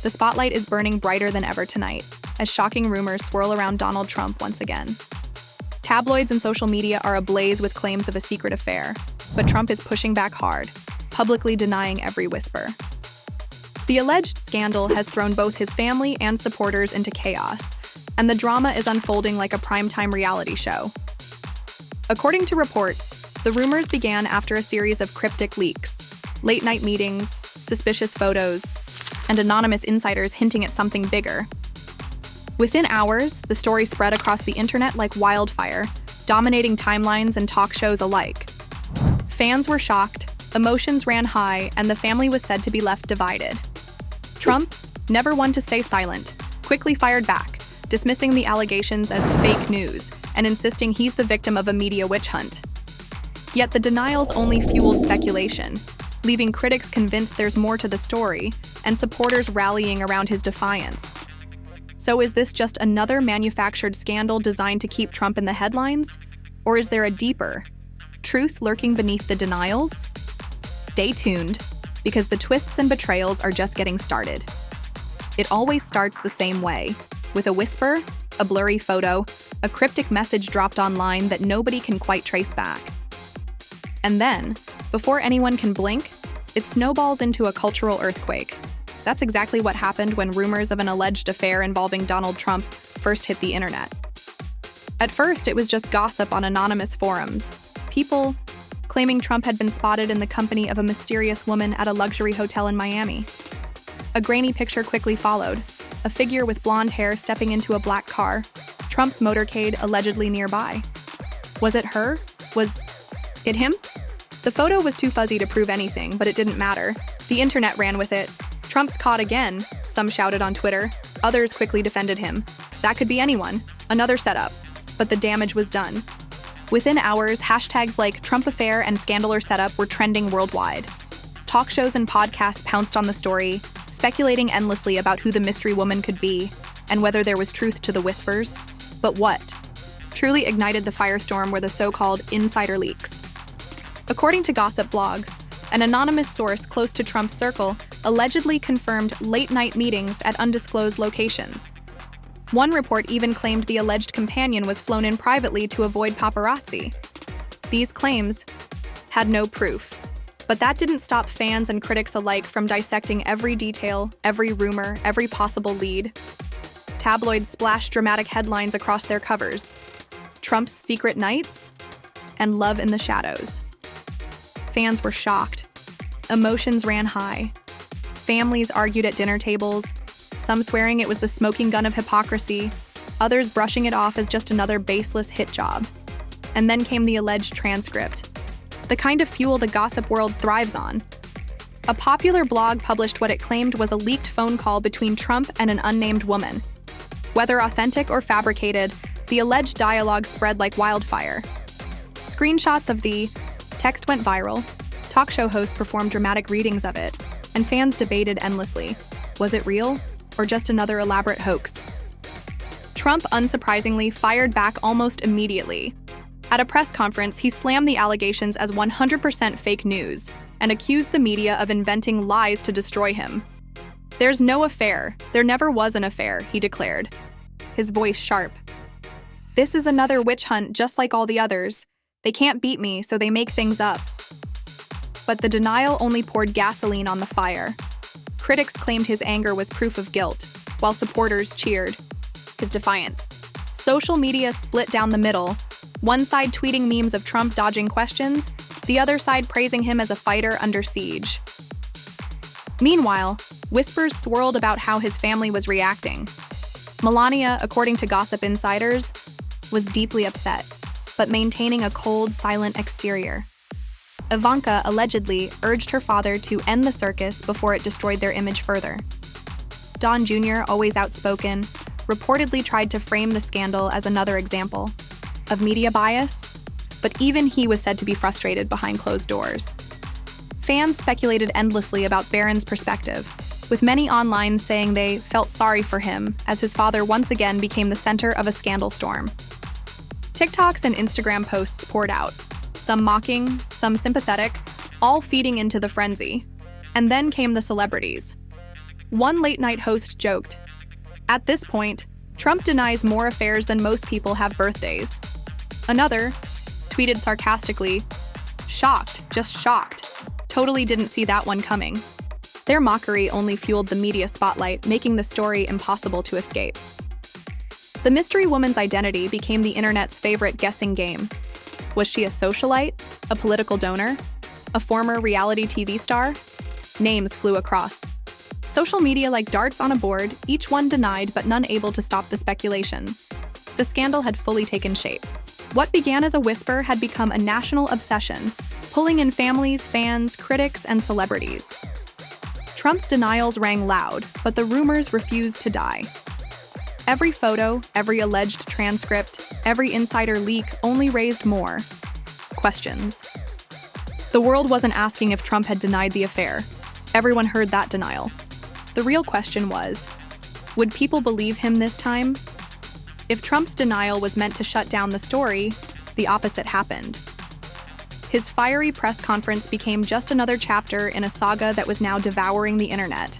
The spotlight is burning brighter than ever tonight, as shocking rumors swirl around Donald Trump once again. Tabloids and social media are ablaze with claims of a secret affair, but Trump is pushing back hard, publicly denying every whisper. The alleged scandal has thrown both his family and supporters into chaos, and the drama is unfolding like a primetime reality show. According to reports, the rumors began after a series of cryptic leaks, late-night meetings, suspicious photos, and anonymous insiders hinting at something bigger. Within hours, the story spread across the internet like wildfire, dominating timelines and talk shows alike. Fans were shocked, emotions ran high, and the family was said to be left divided. Trump, never one to stay silent, quickly fired back, dismissing the allegations as fake news and insisting he's the victim of a media witch hunt. Yet the denials only fueled speculation, leaving critics convinced there's more to the story and supporters rallying around his defiance. So is this just another manufactured scandal designed to keep Trump in the headlines? Or is there a deeper truth lurking beneath the denials? Stay tuned, because the twists and betrayals are just getting started. It always starts the same way, with a whisper, a blurry photo, a cryptic message dropped online that nobody can quite trace back. And then, before anyone can blink, it snowballs into a cultural earthquake. That's exactly what happened when rumors of an alleged affair involving Donald Trump first hit the internet. At first, it was just gossip on anonymous forums. People claiming Trump had been spotted in the company of a mysterious woman at a luxury hotel in Miami. A grainy picture quickly followed, a figure with blonde hair stepping into a black car, Trump's motorcade allegedly nearby. Was it her? Was it him? The photo was too fuzzy to prove anything, but it didn't matter. The internet ran with it. Trump's caught again, some shouted on Twitter. Others quickly defended him. That could be anyone. Another setup. But the damage was done. Within hours, hashtags like Trump affair and Scandaler setup were trending worldwide. Talk shows and podcasts pounced on the story, speculating endlessly about who the mystery woman could be and whether there was truth to the whispers. But what truly ignited the firestorm were the so-called insider leaks. According to gossip blogs, an anonymous source close to Trump's circle allegedly confirmed late-night meetings at undisclosed locations. One report even claimed the alleged companion was flown in privately to avoid paparazzi. These claims had no proof, but that didn't stop fans and critics alike from dissecting every detail, every rumor, every possible lead. Tabloids splashed dramatic headlines across their covers: Trump's secret nights and love in the shadows. Fans were shocked. Emotions ran high. Families argued at dinner tables, some swearing it was the smoking gun of hypocrisy, others brushing it off as just another baseless hit job. And then came the alleged transcript, the kind of fuel the gossip world thrives on. A popular blog published what it claimed was a leaked phone call between Trump and an unnamed woman. Whether authentic or fabricated, the alleged dialogue spread like wildfire. Screenshots of the text went viral, talk show hosts performed dramatic readings of it, and fans debated endlessly. Was it real, or just another elaborate hoax? Trump, unsurprisingly, fired back almost immediately. At a press conference, he slammed the allegations as 100% fake news and accused the media of inventing lies to destroy him. "There's no affair. There never was an affair," he declared, his voice sharp. "This is another witch hunt just like all the others. They can't beat me, so they make things up." But the denial only poured gasoline on the fire. Critics claimed his anger was proof of guilt, while supporters cheered his defiance. Social media split down the middle, one side tweeting memes of Trump dodging questions, the other side praising him as a fighter under siege. Meanwhile, whispers swirled about how his family was reacting. Melania, according to gossip insiders, was deeply upset, but maintaining a cold, silent exterior. Ivanka allegedly urged her father to end the circus before it destroyed their image further. Don Jr., always outspoken, reportedly tried to frame the scandal as another example of media bias, but even he was said to be frustrated behind closed doors. Fans speculated endlessly about Barron's perspective, with many online saying they felt sorry for him as his father once again became the center of a scandal storm. TikToks and Instagram posts poured out, some mocking, some sympathetic, all feeding into the frenzy. And then came the celebrities. One late-night host joked, "At this point, Trump denies more affairs than most people have birthdays." Another tweeted sarcastically, "Shocked, just shocked. Totally didn't see that one coming." Their mockery only fueled the media spotlight, making the story impossible to escape. The mystery woman's identity became the internet's favorite guessing game. Was she a socialite, a political donor, a former reality TV star? Names flew across. Social media like darts on a board, each one denied but none able to stop the speculation. The scandal had fully taken shape. What began as a whisper had become a national obsession, pulling in families, fans, critics, and celebrities. Trump's denials rang loud, but the rumors refused to die. Every photo, every alleged transcript, every insider leak only raised more questions. The world wasn't asking if Trump had denied the affair. Everyone heard that denial. The real question was, would people believe him this time? If Trump's denial was meant to shut down the story, the opposite happened. His fiery press conference became just another chapter in a saga that was now devouring the internet.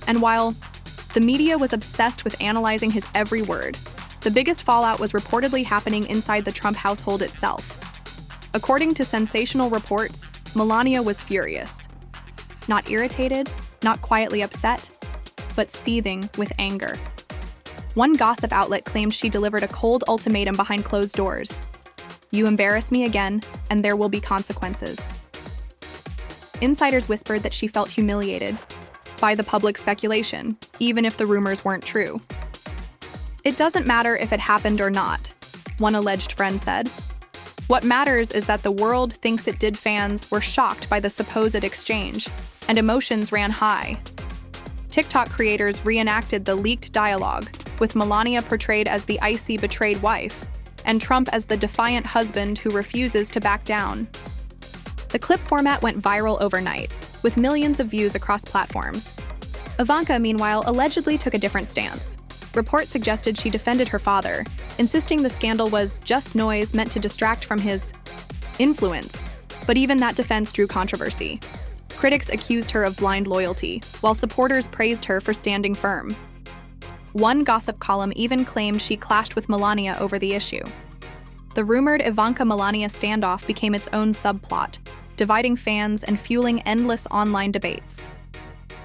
And while the media was obsessed with analyzing his every word, the biggest fallout was reportedly happening inside the Trump household itself. According to sensational reports, Melania was furious. Not irritated, not quietly upset, but seething with anger. One gossip outlet claimed she delivered a cold ultimatum behind closed doors. "You embarrass me again, and there will be consequences." Insiders whispered that she felt humiliated by the public speculation, even if the rumors weren't true. "It doesn't matter if it happened or not," one alleged friend said. "What matters is that the world thinks it did." Fans were shocked by the supposed exchange, and emotions ran high. TikTok creators reenacted the leaked dialogue, with Melania portrayed as the icy, betrayed wife, and Trump as the defiant husband who refuses to back down. The clip format went viral overnight, with millions of views across platforms. Ivanka, meanwhile, allegedly took a different stance. Reports suggested she defended her father, insisting the scandal was just noise meant to distract from his influence. But even that defense drew controversy. Critics accused her of blind loyalty, while supporters praised her for standing firm. One gossip column even claimed she clashed with Melania over the issue. The rumored Ivanka-Melania standoff became its own subplot, dividing fans and fueling endless online debates.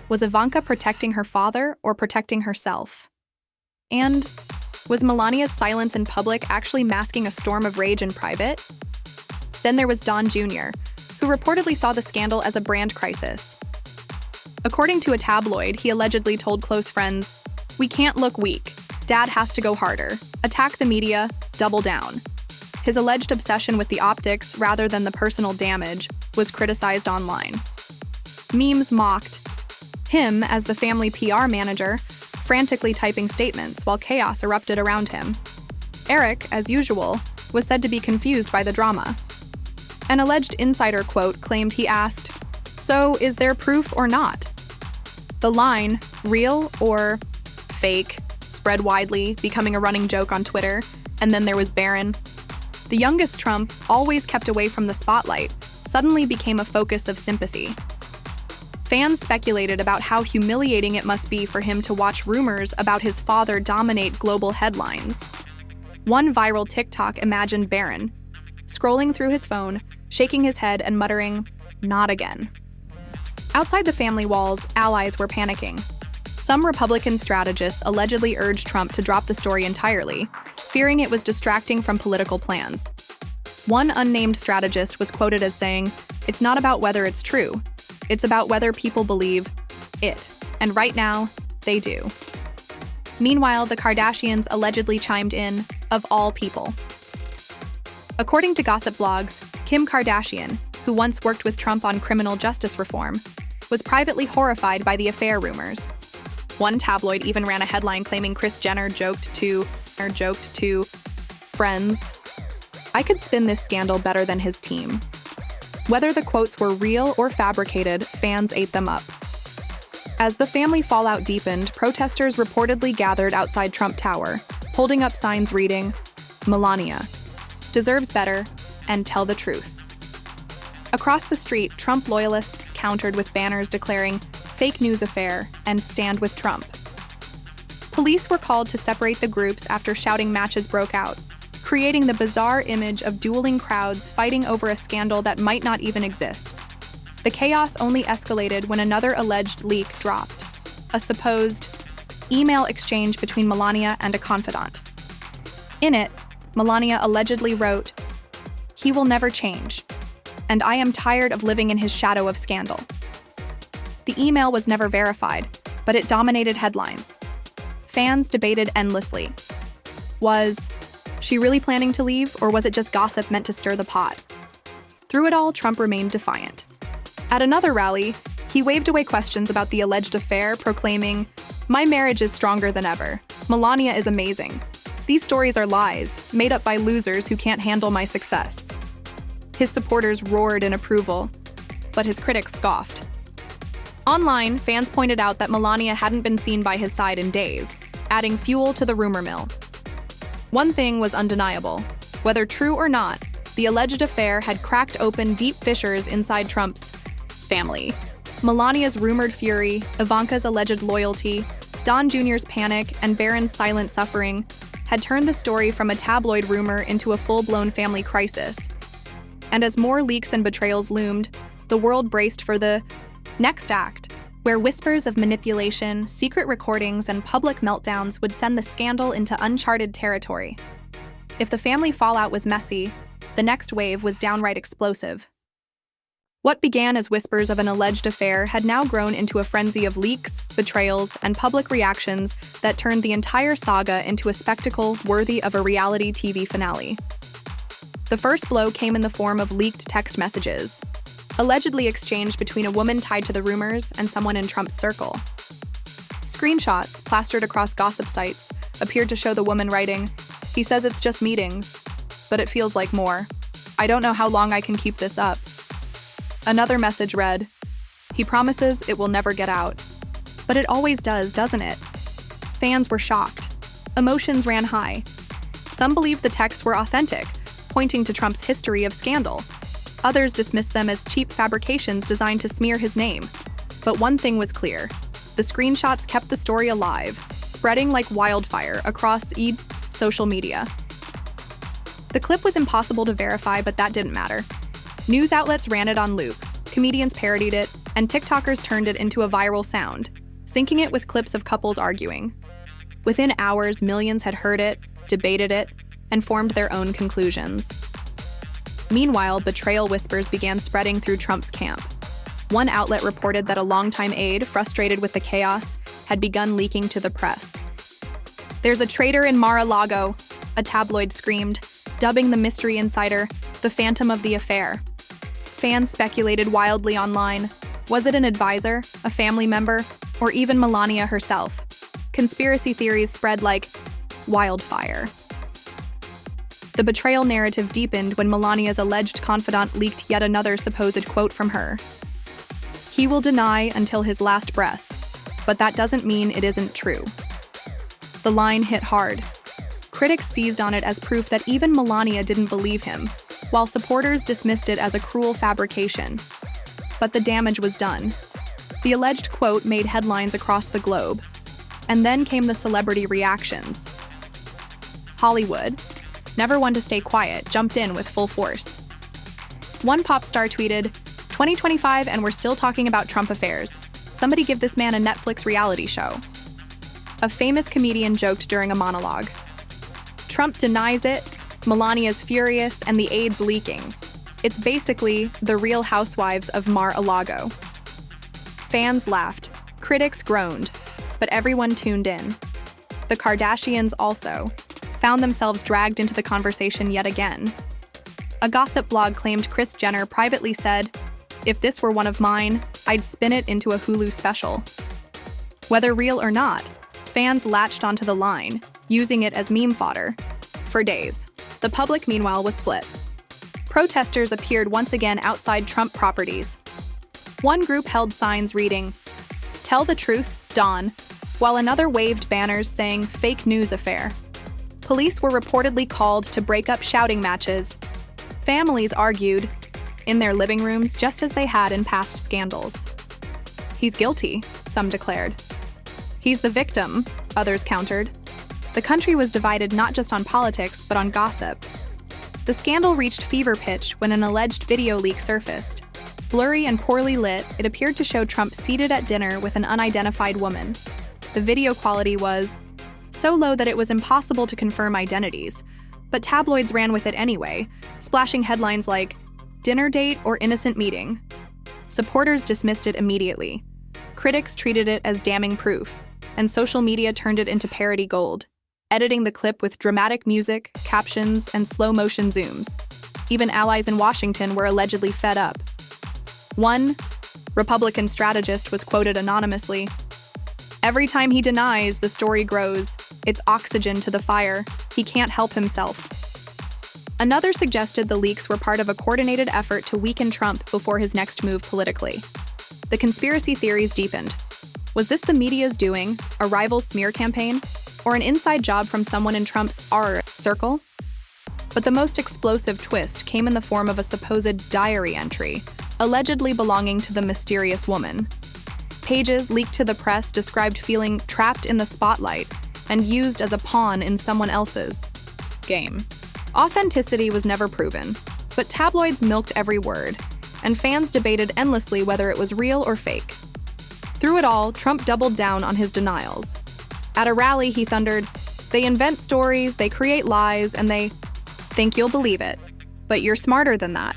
Was Ivanka protecting her father or protecting herself? And was Melania's silence in public actually masking a storm of rage in private? Then there was Don Jr., who reportedly saw the scandal as a brand crisis. According to a tabloid, he allegedly told close friends, "We can't look weak. Dad has to go harder. Attack the media, double down." His alleged obsession with the optics rather than the personal damage was criticized online. Memes mocked him as the family PR manager, frantically typing statements while chaos erupted around him. Eric, as usual, was said to be confused by the drama. An alleged insider quote claimed he asked, "So, is there proof or not?" The line, "real" or "fake," spread widely, becoming a running joke on Twitter. And then there was Barron. The youngest Trump, always kept away from the spotlight, suddenly became a focus of sympathy. Fans speculated about how humiliating it must be for him to watch rumors about his father dominate global headlines. One viral TikTok imagined Barron scrolling through his phone, shaking his head and muttering, "Not again." Outside the family walls, allies were panicking. Some Republican strategists allegedly urged Trump to drop the story entirely, fearing it was distracting from political plans. One unnamed strategist was quoted as saying, "It's not about whether it's true. It's about whether people believe it. And right now, they do." Meanwhile, the Kardashians allegedly chimed in, of all people. According to gossip blogs, Kim Kardashian, who once worked with Trump on criminal justice reform, was privately horrified by the affair rumors. One tabloid even ran a headline claiming Kris Jenner joked to friends, "I could spin this scandal better than his team." Whether the quotes were real or fabricated, fans ate them up. As the family fallout deepened, protesters reportedly gathered outside Trump Tower, holding up signs reading, "Melania deserves better," and "Tell the truth." Across the street, Trump loyalists countered with banners declaring, Fake News Affair, and Stand with Trump. Police were called to separate the groups after shouting matches broke out, creating the bizarre image of dueling crowds fighting over a scandal that might not even exist. The chaos only escalated when another alleged leak dropped, a supposed email exchange between Melania and a confidant. In it, Melania allegedly wrote, "He will never change, and I am tired of living in his shadow of scandal." The email was never verified, but it dominated headlines. Fans debated endlessly. Was she really planning to leave, or was it just gossip meant to stir the pot? Through it all, Trump remained defiant. At another rally, he waved away questions about the alleged affair, proclaiming, "My marriage is stronger than ever. Melania is amazing. These stories are lies, made up by losers who can't handle my success." His supporters roared in approval, but his critics scoffed. Online, fans pointed out that Melania hadn't been seen by his side in days, adding fuel to the rumor mill. One thing was undeniable. Whether true or not, the alleged affair had cracked open deep fissures inside Trump's family. Melania's rumored fury, Ivanka's alleged loyalty, Don Jr.'s panic, and Barron's silent suffering had turned the story from a tabloid rumor into a full-blown family crisis. And as more leaks and betrayals loomed, the world braced for the next act, where whispers of manipulation, secret recordings, and public meltdowns would send the scandal into uncharted territory. If the family fallout was messy, the next wave was downright explosive. What began as whispers of an alleged affair had now grown into a frenzy of leaks, betrayals, and public reactions that turned the entire saga into a spectacle worthy of a reality TV finale. The first blow came in the form of leaked text messages, allegedly exchanged between a woman tied to the rumors and someone in Trump's circle. Screenshots, plastered across gossip sites, appeared to show the woman writing, "He says it's just meetings, but it feels like more. I don't know how long I can keep this up." Another message read, "He promises it will never get out." But it always does, doesn't it? Fans were shocked. Emotions ran high. Some believed the texts were authentic, pointing to Trump's history of scandal. Others dismissed them as cheap fabrications designed to smear his name. But one thing was clear. The screenshots kept the story alive, spreading like wildfire across social media. The clip was impossible to verify, but that didn't matter. News outlets ran it on loop, comedians parodied it, and TikTokers turned it into a viral sound, syncing it with clips of couples arguing. Within hours, millions had heard it, debated it, and formed their own conclusions. Meanwhile, betrayal whispers began spreading through Trump's camp. One outlet reported that a longtime aide, frustrated with the chaos, had begun leaking to the press. "There's a traitor in Mar-a-Lago," a tabloid screamed, dubbing the mystery insider the Phantom of the Affair. Fans speculated wildly online. Was it an advisor, a family member, or even Melania herself? Conspiracy theories spread like wildfire. The betrayal narrative deepened when Melania's alleged confidant leaked yet another supposed quote from her. "He will deny until his last breath, but that doesn't mean it isn't true." The line hit hard. Critics seized on it as proof that even Melania didn't believe him, while supporters dismissed it as a cruel fabrication. But the damage was done. The alleged quote made headlines across the globe. And then came the celebrity reactions. Hollywood, never one to stay quiet, jumped in with full force. One pop star tweeted, "2025 and we're still talking about Trump affairs. Somebody give this man a Netflix reality show." A famous comedian joked during a monologue. Trump denies it, Melania's furious, and the aide's leaking. It's basically the Real Housewives of Mar-a-Lago. Fans laughed, critics groaned, but everyone tuned in. The Kardashians also found themselves dragged into the conversation yet again. A gossip blog claimed Kris Jenner privately said, "If this were one of mine, I'd spin it into a Hulu special." Whether real or not, fans latched onto the line, using it as meme fodder. For days, the public, meanwhile, was split. Protesters appeared once again outside Trump properties. One group held signs reading, "Tell the truth, Don," while another waved banners saying "Fake News Affair." Police were reportedly called to break up shouting matches. Families argued in their living rooms just as they had in past scandals. He's guilty, some declared. He's the victim, others countered. The country was divided not just on politics, but on gossip. The scandal reached fever pitch when an alleged video leak surfaced. Blurry and poorly lit, it appeared to show Trump seated at dinner with an unidentified woman. The video quality was so low that it was impossible to confirm identities, but tabloids ran with it anyway, splashing headlines like, "Dinner date or innocent meeting." Supporters dismissed it immediately. Critics treated it as damning proof, and social media turned it into parody gold, editing the clip with dramatic music, captions, and slow-motion zooms. Even allies in Washington were allegedly fed up. One Republican strategist was quoted anonymously, "Every time he denies, the story grows. It's oxygen to the fire. He can't help himself." Another suggested the leaks were part of a coordinated effort to weaken Trump before his next move politically. The conspiracy theories deepened. Was this the media's doing, a rival smear campaign, or an inside job from someone in Trump's R circle? But the most explosive twist came in the form of a supposed diary entry, allegedly belonging to the mysterious woman. Pages leaked to the press described feeling trapped in the spotlight and used as a pawn in someone else's game. Authenticity was never proven, but tabloids milked every word, and fans debated endlessly whether it was real or fake. Through it all, Trump doubled down on his denials. At a rally, he thundered, "They invent stories, they create lies, and they think you'll believe it. But you're smarter than that.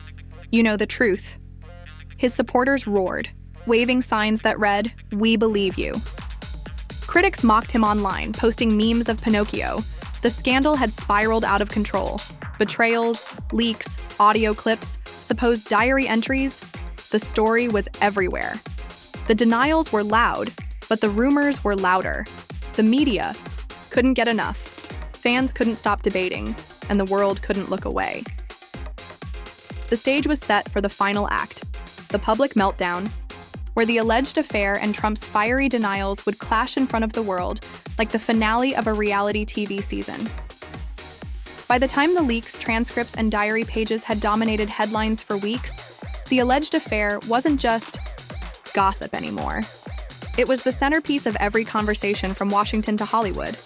You know the truth." His supporters roared, waving signs that read, "We believe you." Critics mocked him online, posting memes of Pinocchio. The scandal had spiraled out of control. Betrayals, leaks, audio clips, supposed diary entries. The story was everywhere. The denials were loud, but the rumors were louder. The media couldn't get enough. Fans couldn't stop debating, and the world couldn't look away. The stage was set for the final act, the public meltdown, where the alleged affair and Trump's fiery denials would clash in front of the world like the finale of a reality TV season. By the time the leaks, transcripts, and diary pages had dominated headlines for weeks, the alleged affair wasn't just gossip anymore. It was the centerpiece of every conversation from Washington to Hollywood.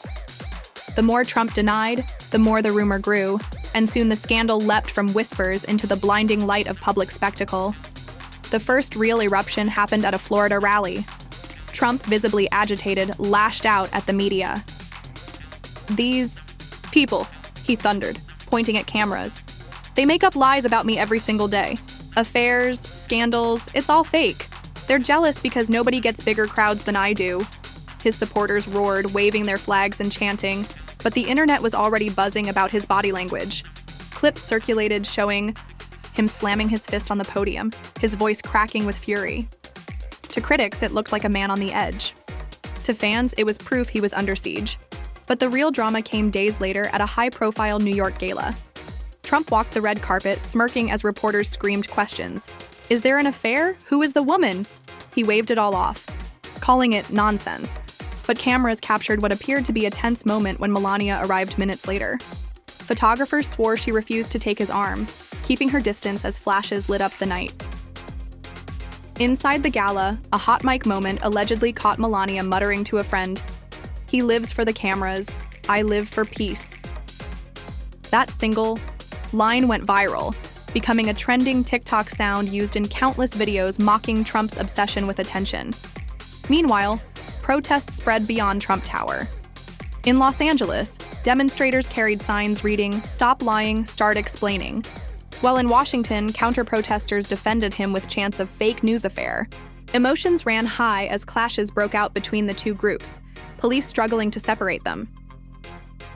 The more Trump denied, the more the rumor grew, and soon the scandal leapt from whispers into the blinding light of public spectacle. The first real eruption happened at a Florida rally. Trump, visibly agitated, lashed out at the media. "These people," he thundered, pointing at cameras. "They make up lies about me every single day. Affairs, scandals, it's all fake. They're jealous because nobody gets bigger crowds than I do." His supporters roared, waving their flags and chanting, but the internet was already buzzing about his body language. Clips circulated showing him slamming his fist on the podium, his voice cracking with fury. To critics, it looked like a man on the edge. To fans, it was proof he was under siege. But the real drama came days later at a high-profile New York gala. Trump walked the red carpet, smirking as reporters screamed questions. "Is there an affair? Who is the woman?" He waved it all off, calling it nonsense. But cameras captured what appeared to be a tense moment when Melania arrived minutes later. Photographers swore she refused to take his arm, keeping her distance as flashes lit up the night. Inside the gala, a hot mic moment allegedly caught Melania muttering to a friend, "He lives for the cameras. I live for peace." That single line went viral, becoming a trending TikTok sound used in countless videos mocking Trump's obsession with attention. Meanwhile, protests spread beyond Trump Tower. In Los Angeles, demonstrators carried signs reading, "Stop lying, start explaining." While in Washington, counter-protesters defended him with chants of fake news affair. Emotions ran high as clashes broke out between the two groups, police struggling to separate them.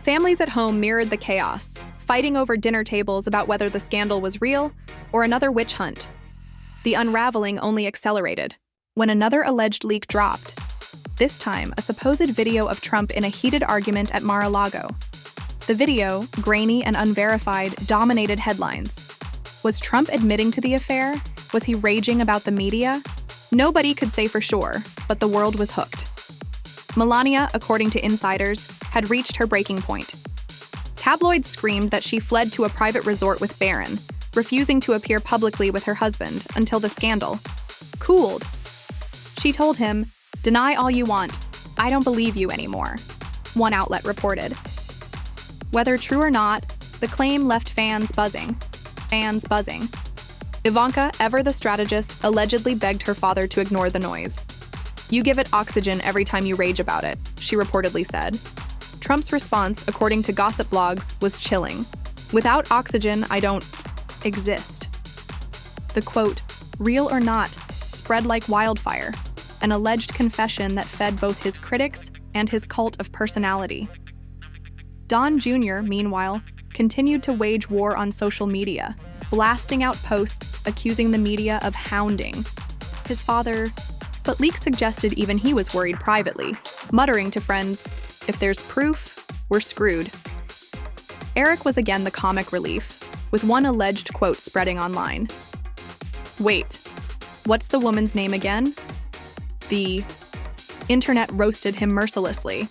Families at home mirrored the chaos, fighting over dinner tables about whether the scandal was real or another witch hunt. The unraveling only accelerated when another alleged leak dropped. This time, a supposed video of Trump in a heated argument at Mar-a-Lago. The video, grainy and unverified, dominated headlines. Was Trump admitting to the affair? Was he raging about the media? Nobody could say for sure, but the world was hooked. Melania, according to insiders, had reached her breaking point. Tabloids screamed that she fled to a private resort with Barron, refusing to appear publicly with her husband until the scandal cooled. She told him, "Deny all you want. I don't believe you anymore," one outlet reported. Whether true or not, the claim left fans buzzing. Ivanka, ever the strategist, allegedly begged her father to ignore the noise. "You give it oxygen every time you rage about it," she reportedly said. Trump's response, according to gossip blogs, was chilling. "Without oxygen, I don't exist." The quote, "real or not," spread like wildfire, an alleged confession that fed both his critics and his cult of personality. Don Jr., meanwhile, continued to wage war on social media, blasting out posts accusing the media of hounding his father, but leaks suggested even he was worried privately, muttering to friends, "If there's proof, we're screwed." Eric was again the comic relief, with one alleged quote spreading online. "Wait, what's the woman's name again?" The internet roasted him mercilessly.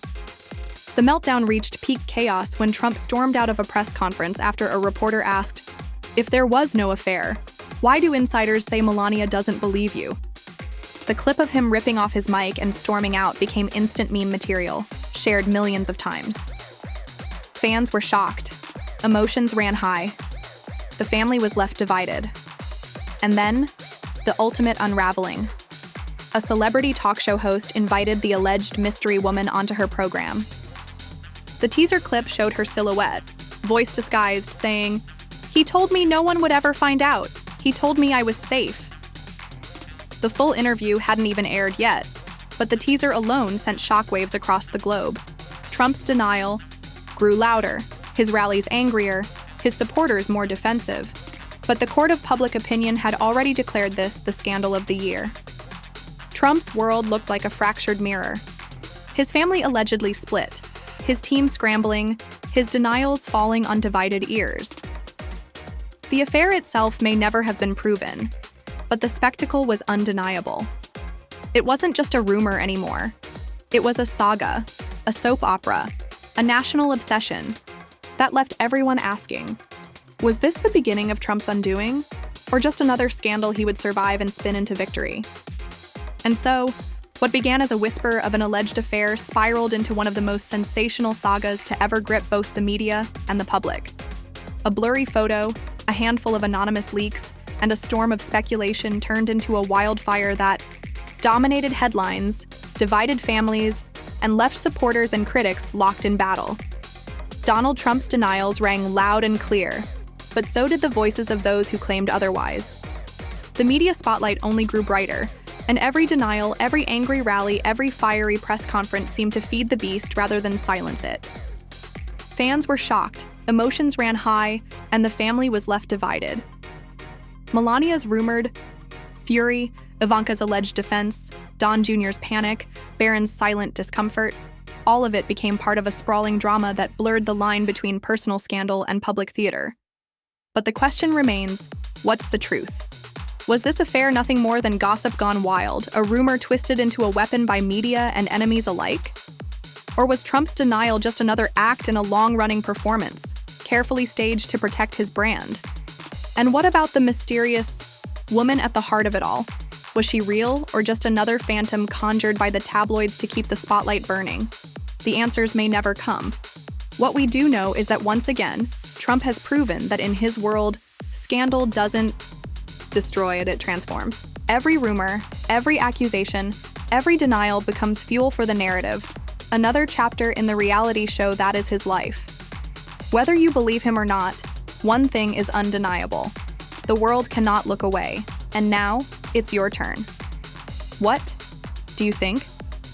The meltdown reached peak chaos when Trump stormed out of a press conference after a reporter asked, "If there was no affair, why do insiders say Melania doesn't believe you?" The clip of him ripping off his mic and storming out became instant meme material, shared millions of times. Fans were shocked. Emotions ran high. The family was left divided. And then, the ultimate unraveling. A celebrity talk show host invited the alleged mystery woman onto her program. The teaser clip showed her silhouette, voice disguised, saying, "He told me no one would ever find out. He told me I was safe." The full interview hadn't even aired yet, but the teaser alone sent shockwaves across the globe. Trump's denial grew louder, his rallies angrier, his supporters more defensive. But the court of public opinion had already declared this the scandal of the year. Trump's world looked like a fractured mirror. His family allegedly split, his team scrambling, his denials falling on divided ears. The affair itself may never have been proven, but the spectacle was undeniable. It wasn't just a rumor anymore. It was a saga, a soap opera, a national obsession that left everyone asking, was this the beginning of Trump's undoing, or just another scandal he would survive and spin into victory? And so, what began as a whisper of an alleged affair spiraled into one of the most sensational sagas to ever grip both the media and the public. A blurry photo, a handful of anonymous leaks, and a storm of speculation turned into a wildfire that dominated headlines, divided families, and left supporters and critics locked in battle. Donald Trump's denials rang loud and clear, but so did the voices of those who claimed otherwise. The media spotlight only grew brighter, and every denial, every angry rally, every fiery press conference seemed to feed the beast rather than silence it. Fans were shocked, emotions ran high, and the family was left divided. Melania's rumored fury, Ivanka's alleged defense, Don Jr.'s panic, Barron's silent discomfort, all of it became part of a sprawling drama that blurred the line between personal scandal and public theater. But the question remains, what's the truth? Was this affair nothing more than gossip gone wild, a rumor twisted into a weapon by media and enemies alike? Or was Trump's denial just another act in a long-running performance, carefully staged to protect his brand? And what about the mysterious woman at the heart of it all? Was she real, or just another phantom conjured by the tabloids to keep the spotlight burning? The answers may never come. What we do know is that once again, Trump has proven that in his world, scandal doesn't destroy it, it transforms. Every rumor, every accusation, every denial becomes fuel for the narrative, another chapter in the reality show that is his life. Whether you believe him or not, one thing is undeniable. The world cannot look away, and now it's your turn. What do you think?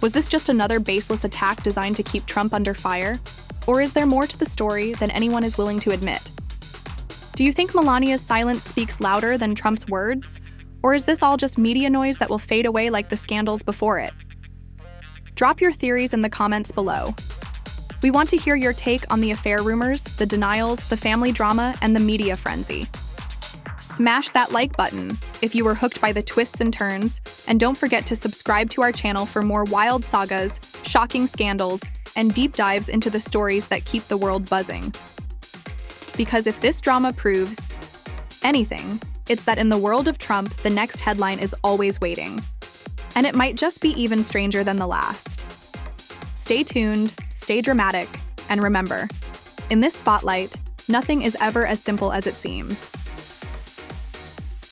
Was this just another baseless attack designed to keep Trump under fire? Or is there more to the story than anyone is willing to admit? Do you think Melania's silence speaks louder than Trump's words? Or is this all just media noise that will fade away like the scandals before it? Drop your theories in the comments below. We want to hear your take on the affair rumors, the denials, the family drama, and the media frenzy. Smash that like button if you were hooked by the twists and turns, and don't forget to subscribe to our channel for more wild sagas, shocking scandals, and deep dives into the stories that keep the world buzzing. Because if this drama proves anything, it's that in the world of Trump, the next headline is always waiting. And it might just be even stranger than the last. Stay tuned, stay dramatic, and remember, in this spotlight, nothing is ever as simple as it seems.